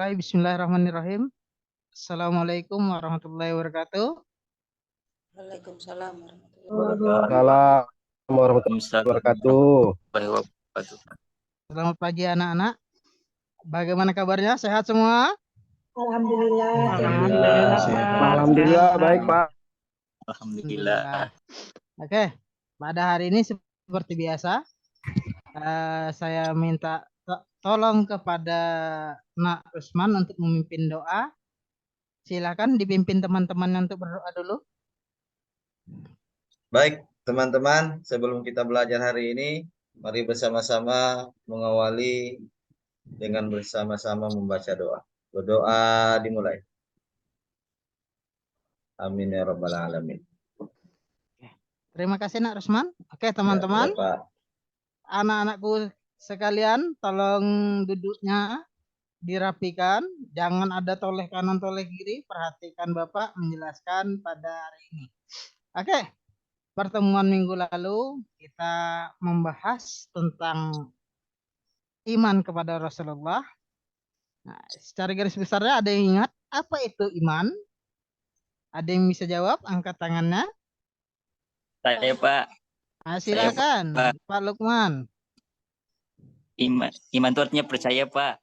mulai. Bismillahirrahmanirrahim. Assalamualaikum warahmatullahi wabarakatuh. Waalaikumsalam warahmatullahi Assalamualaikum warahmatullahi wabarakatuh. wabarakatuh. Selamat pagi anak-anak. Bagaimana kabarnya? Sehat semua? Alhamdulillah. Alhamdulillah baik Pak. Alhamdulillah. Oke, pada hari ini seperti biasa, saya minta tolong kepada Nak Rusman untuk memimpin doa. Silakan dipimpin teman-teman untuk berdoa dulu. Baik, teman-teman, sebelum kita belajar hari ini, mari bersama-sama mengawali dengan bersama-sama membaca doa. Berdoa dimulai. Amin ya rabbal alamin. Terima kasih Nak Rusman. Oke, teman-teman. Ya, Pak. Anak-anakku sekalian, tolong duduknya dirapikan. Jangan ada toleh kanan, toleh kiri. Perhatikan Bapak menjelaskan pada hari ini. Oke, pertemuan minggu lalu kita membahas tentang iman kepada Rasulullah. Nah, secara garis besarnya ada yang ingat apa itu iman? Ada yang bisa jawab? Angkat tangannya. Saya Pak. Nah, silakan Pak Lukman. Iman itu artinya percaya Pak.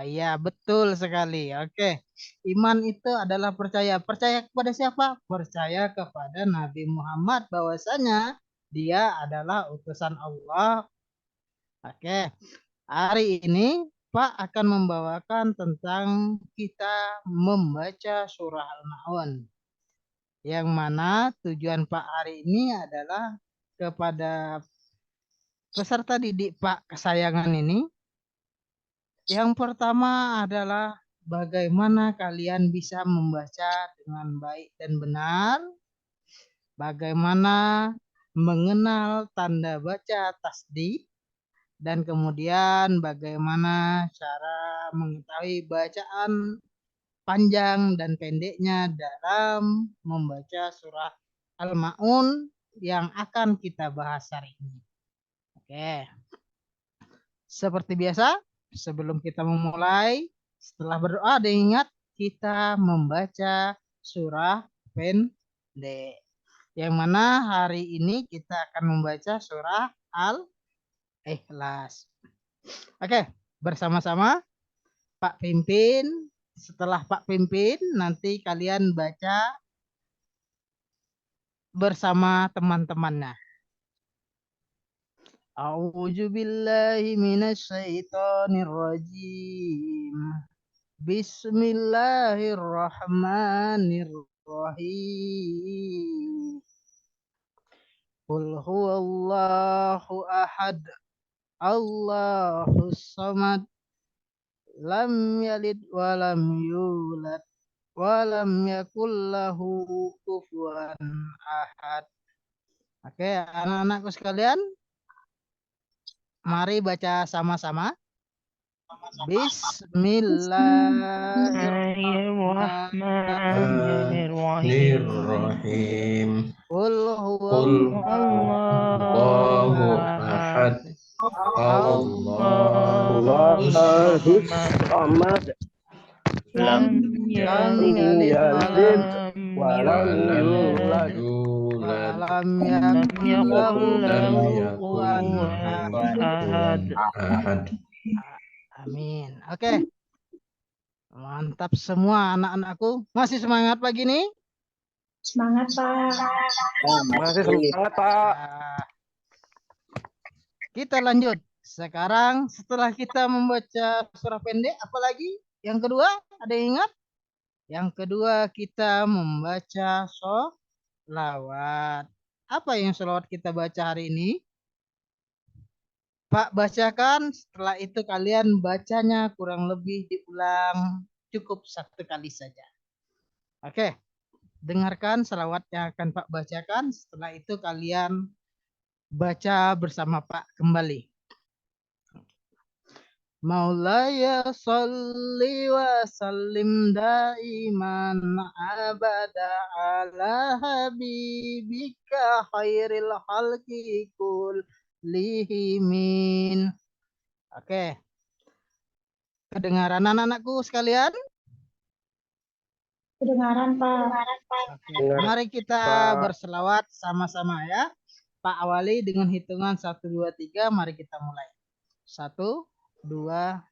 Iya, betul sekali. Oke. Iman itu adalah percaya. Percaya kepada siapa? Percaya kepada Nabi Muhammad bahwasanya dia adalah utusan Allah. Oke. Hari ini Pak akan membawakan tentang kita membaca surah Al-Ma'un. Yang mana tujuan Pak hari ini adalah kepada peserta didik Pak kesayangan ini. Yang pertama adalah bagaimana kalian bisa membaca dengan baik dan benar. Bagaimana mengenal tanda baca tasdid. Dan kemudian bagaimana cara mengetahui bacaan panjang dan pendeknya dalam membaca surah Al-Ma'un yang akan kita bahas hari ini. Oke. Seperti biasa, sebelum kita memulai, setelah berdoa ada ingat kita membaca surah pendek. Yang mana hari ini kita akan membaca surah Al-Ikhlas. Oke, bersama-sama Pak Pimpin. Setelah Pak Pimpin, nanti kalian baca bersama teman-temannya. A'udzu billahi minasyaitonir rajim. Bismillahirrahmanirrahim. Qul huwallahu ahad. Allahus samad. Lam yalid wa lam yulad wa lam yakul lahu kufuwan ahad. Oke, anak-anakku sekalian, mari baca sama-sama. Bismillahirrahmanirrahim. Qul huwallahu ahad. Allahus samad. Lam yalid wa lam yulad yulad. lam yakul lahu kufuwan ahad. Amin. Oke. Mantap semua anak-anakku. Masih semangat pagi nih? Semangat, Pak. Masih semangat Pak. Kita lanjut. Sekarang setelah kita membaca surah pendek, apalagi? Yang kedua, ada yang ingat? Yang kedua kita membaca sholawat. Apa yang sholawat kita baca hari ini? Pak bacakan, setelah itu kalian bacanya kurang lebih diulang cukup satu kali saja. Oke, dengarkan sholawat yang akan Pak bacakan, setelah itu kalian baca bersama Pak kembali. Maulaya salli wa sallim daiman abada ala habibika khairil khalqi kulihimin. Oke. Kedengaran anak-anakku sekalian? Kedengaran, Pak. Oke, Dengar, mari kita Pak. berselawat sama-sama ya. Pak awali dengan hitungan 1, 2, 3. Mari kita mulai. 1, 2,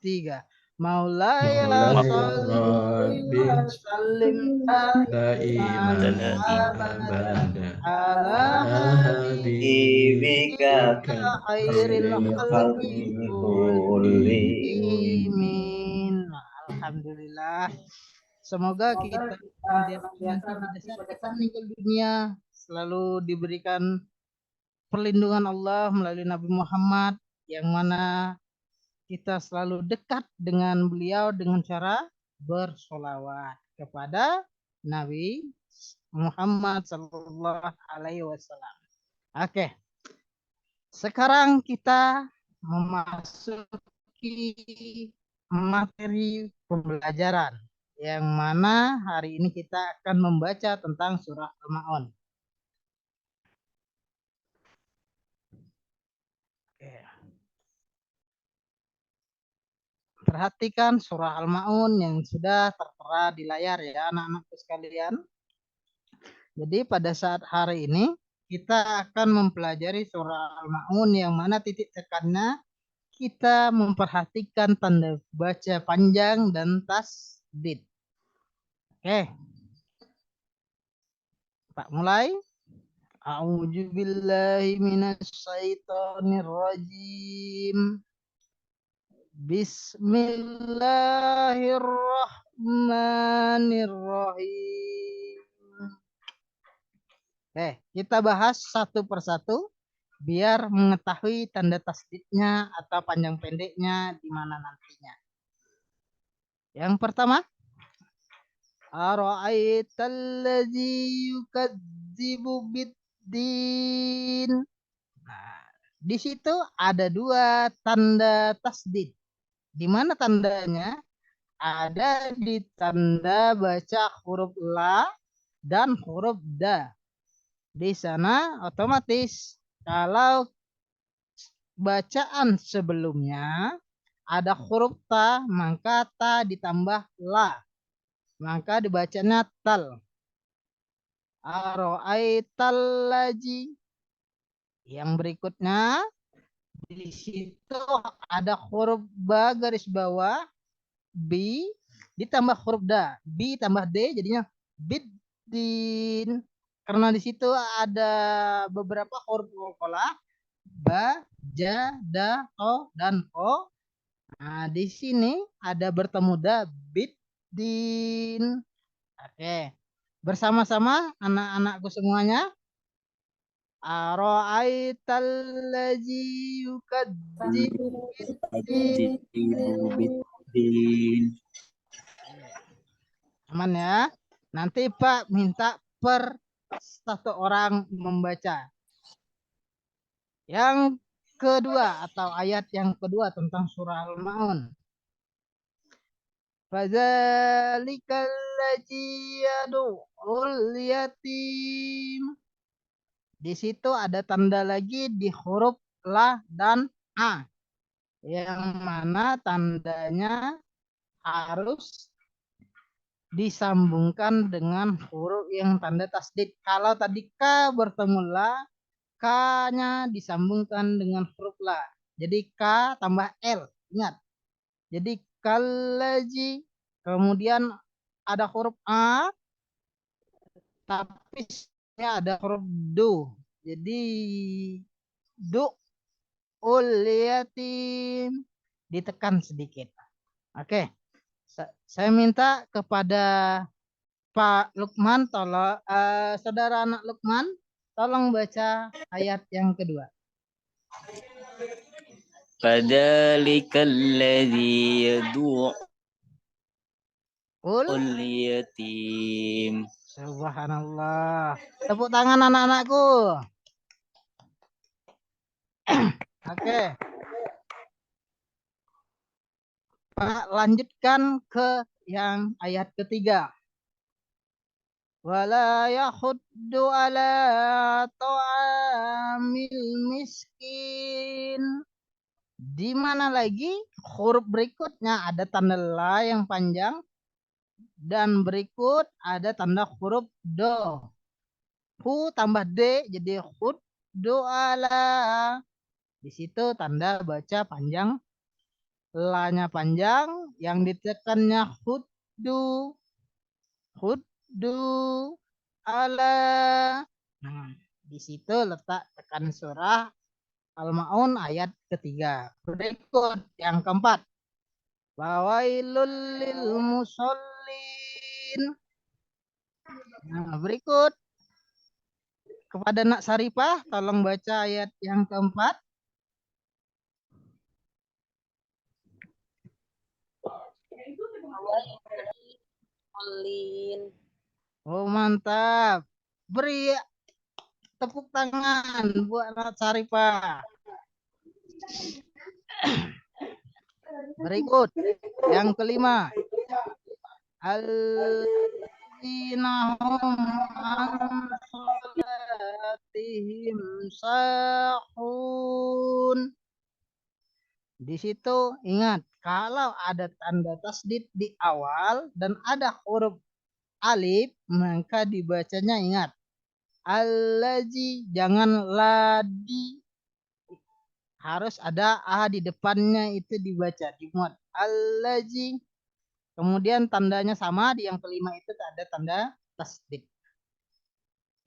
3. Maulaya Rabbi sallim daiman abada ala habibika khairil khalqi kulli. kullihim. Alhamdulillah. Semoga kita nanti pada saat kita meninggal dunia selalu diberikan perlindungan Allah melalui Nabi Muhammad, yang mana kita selalu dekat dengan beliau dengan cara bersolawat kepada Nabi Muhammad Sallallahu Alaihi Wasallam. Oke, sekarang kita memasuki materi pembelajaran, yang mana hari ini kita akan membaca tentang surah Al-Ma'un. Perhatikan surah Al-Ma'un yang sudah tertera di layar ya anak-anakku sekalian. Jadi pada saat hari ini kita akan mempelajari surah Al-Ma'un yang mana titik tekannya kita memperhatikan tanda baca panjang dan tasdid. Oke. Pak mulai. A'udzu billahi minasy syaithanir rajim. Bismillahirrahmanirrahim. Kita bahas satu persatu biar mengetahui tanda tasdidnya atau panjang pendeknya di mana nantinya. Yang pertama, ara'aitalladzi yukadzibu biddin. Nah, di situ ada dua tanda tasdid. Di mana tandanya? Ada di tanda baca huruf la dan huruf da. Di sana otomatis kalau bacaan sebelumnya ada huruf ta, maka ta ditambah la. Maka dibacanya tal. Ara'aitallazi. Yang berikutnya di situ ada huruf ba garis bawah b ditambah huruf da, b tambah d jadinya biddin. Karena di situ ada beberapa huruf qalqalah ba, ja, da, to dan o. Nah, di sini ada bertemu da biddin. Oke. Bersama-sama anak-anakku semuanya. Ara'aitallazi yukadzibu biddin. Aman ya. Nanti Pak minta per satu orang membaca. Yang kedua atau ayat yang kedua tentang surah Al-Ma'un. Fadzalikal ladzi yad'ul yatim. Di situ ada tanda lagi di huruf la dan a. Yang mana tandanya harus disambungkan dengan huruf yang tanda tasdid. Kalau tadi K bertemu la, K-nya disambungkan dengan huruf la. Jadi K tambah L. Ingat. Jadi kalaji. Kemudian ada huruf A. Tapi ada huruf do. Jadi do ul yatim. Ditekan sedikit. Oke. Saya minta kepada Pak Lukman, tolong saudara anak Lukman, tolong baca ayat yang kedua. Fadzalikal ladzi yad'ul Ul yatim. Subhanallah. Tepuk tangan anak-anakku. Oke. Pak lanjutkan ke yang ayat ketiga. Wala yahuddu ala ta'amil miskin. Di mana lagi huruf berikutnya ada tanda la yang panjang dan berikut ada tanda huruf do. Hu tambah d jadi hud doala. Di situ tanda baca panjang, la-nya panjang, yang ditekannya huddu, huddu ala. Nah, di situ letak tekan surah Al-Ma'un ayat ketiga. Berikut yang keempat. Wawailul lil musallin. Nah, berikut kepada Nak Saripah, tolong baca ayat yang keempat. Oh, mantap. Beri tepuk tangan buat Nak Saripah. Berikut yang kelima. Alladzina hum an salatihim sahun. Di situ ingat, kalau ada tanda tasdid di awal dan ada huruf alif, maka dibacanya ingat. Allazi, jangan ladi. Harus ada a di depannya, itu dibaca dimuat. Allazi. Kemudian tandanya sama, di yang kelima itu ada tanda tasdid.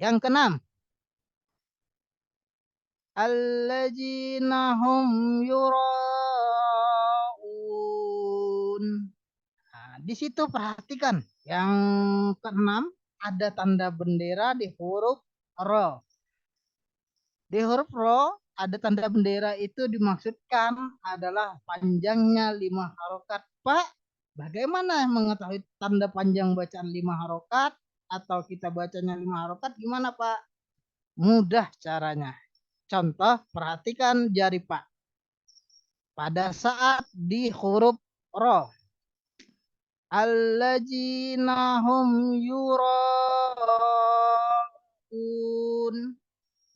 Yang keenam. Alladzina hum yura'un. Nah, di situ perhatikan yang keenam ada tanda bendera di huruf ro. Di huruf ro ada tanda bendera, itu dimaksudkan adalah panjangnya 5 harokat. Pak, bagaimana mengetahui tanda panjang bacaan 5 harokat atau kita bacanya 5 harokat? Gimana Pak? Mudah caranya. Contoh, perhatikan jari Pak. Pada saat di huruf ro. Alladzina hum yura'un.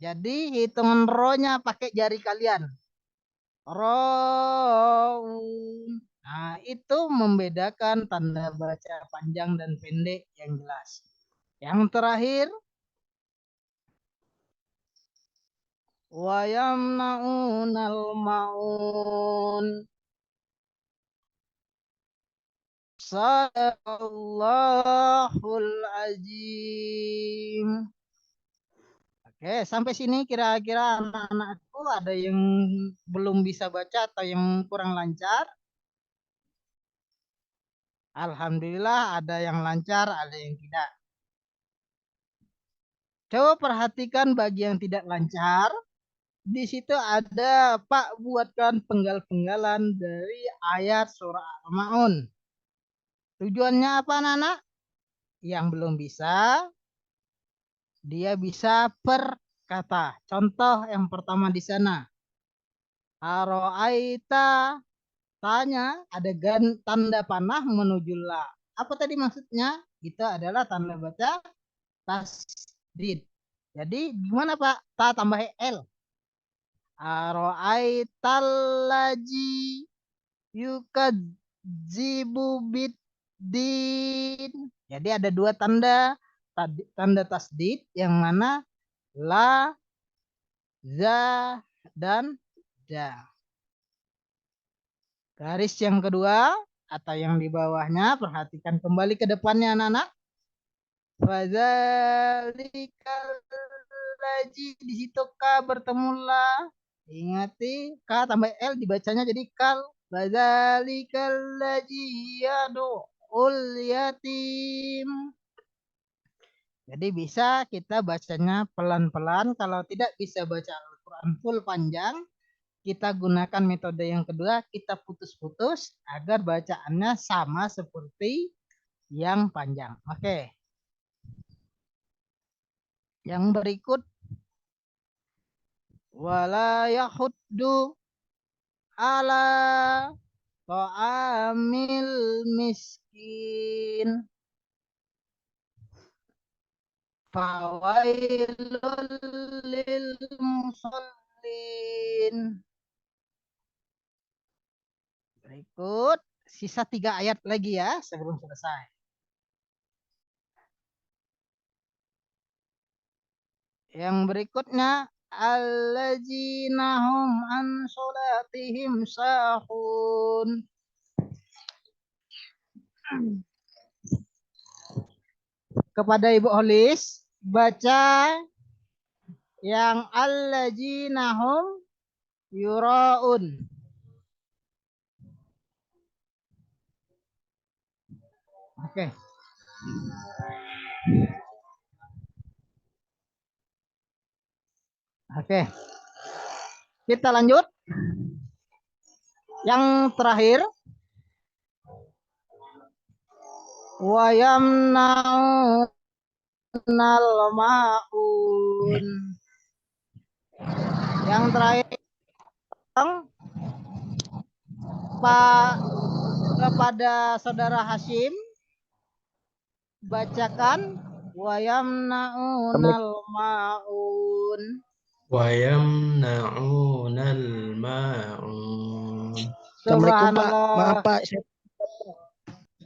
Jadi hitungan ro-nya pakai jari kalian. Ro'un. Nah, itu membedakan tanda baca panjang dan pendek yang jelas. Yang terakhir, wa yamna'unal ma'un. Sadaqallahul azim. Oke, sampai sini kira-kira anak-anakku ada yang belum bisa baca atau yang kurang lancar? Alhamdulillah ada yang lancar, ada yang tidak. Coba perhatikan bagi yang tidak lancar. Di situ ada Pak buatkan penggal-penggalan dari ayat surah Al-Ma'un. Tujuannya apa anak-anak? Yang belum bisa, dia bisa per kata. Contoh yang pertama di sana. Aro'aita, tanya, ada tanda panah menuju la. Apa tadi maksudnya? Itu adalah tanda baca tasdid. Jadi gimana Pak? Ta tambah L. Aro'aital laji yukadzibu biddin. Jadi ada dua tanda tasdid yang mana la, za, dan da. Garis yang kedua atau yang di bawahnya, perhatikan kembali ke depannya anak-anak. Fadzalikal laji, di situ ka bertemu la. Ingati ka tambah l dibacanya jadi kal. Fadzalikal laji yad'ul yatim. Jadi bisa kita bacanya pelan-pelan. Kalau tidak bisa baca Al-Quran full panjang, kita gunakan metode yang kedua, kita putus-putus agar bacaannya sama seperti yang panjang. Oke. Yang berikut, wala yahuddu ala ta'amil miskin. Fawailul lil musallin. Berikut sisa 3 ayat lagi ya sebelum selesai. Yang berikutnya alladzina hum an sholatihim sahun. Kepada Ibu Holis, baca yang alladzina hum yuraun. Oke. Oke. Kita lanjut. Yang terakhir. Wa yamna'unal ma'un. Yang terakhir Pak kepada saudara Hashim bacakan wa yamna'unal ma'un. Wa yamna'unal ma'un. Assalamualaikum Pak. Subhanallah. Maaf Pak.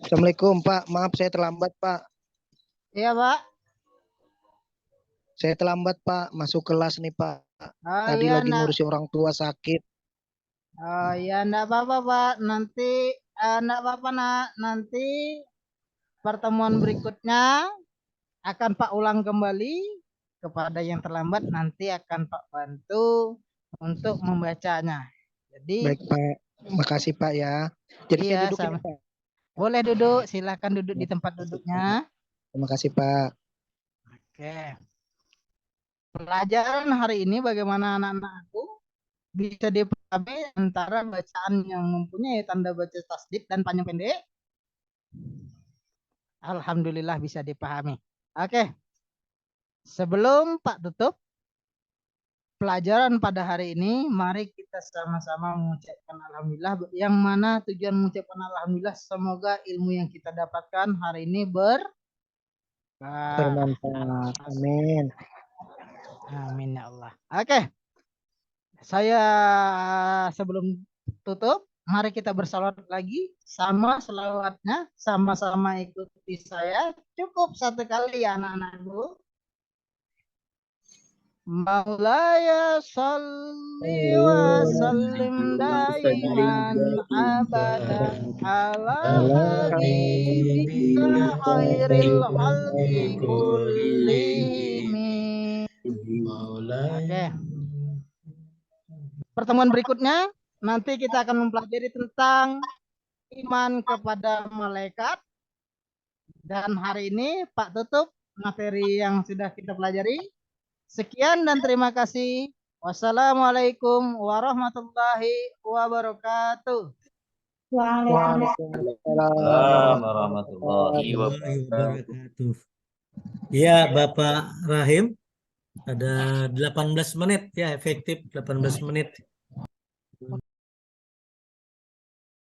Assalamualaikum Pak. Maaf saya terlambat Pak. Iya Pak. Saya terlambat Pak. Masuk kelas nih Pak. Tadi Iya, lagi ngurusin orang tua sakit. Oh ya enggak apa-apa Pak. Nanti enggak apa-apa nak. Nanti pertemuan berikutnya akan Pak ulang kembali. Kepada yang terlambat nanti akan Pak bantu untuk membacanya. Jadi Baik Pak. Makasih Pak ya. Jadi iya, saya duduk sama. ini Pak. Boleh duduk, silakan duduk di tempat duduknya. Terima kasih Pak. Oke. Pelajaran hari ini bagaimana anak-anakku bisa dipahami antara bacaan yang mempunyai tanda baca tasdid dan panjang pendek. Alhamdulillah bisa dipahami. Oke. Sebelum Pak tutup pelajaran pada hari ini, mari kita sama-sama mengucapkan alhamdulillah. Yang mana tujuan mengucapkan alhamdulillah, semoga ilmu yang kita dapatkan hari ini Bermanfaat. Amin. Amin ya Allah. Oke. Saya sebelum tutup, mari kita bersalawat lagi. Sama selawatnya, sama-sama ikuti saya. Cukup satu kali ya anak-anakku. Maulaya salli wa sallim daiman abadan ala habibika khairil khalqi kullihim. Oke. Pertemuan berikutnya nanti kita akan mempelajari tentang iman kepada malaikat. Dan hari ini Pak tutup materi yang sudah kita pelajari. Sekian dan terima kasih. Wassalamualaikum warahmatullahi wabarakatuh. Waalaikumsalam. warahmatullahi wabarakatuh. Ya, Bapak Rahim, ada 18 menit ya, efektif 18 menit.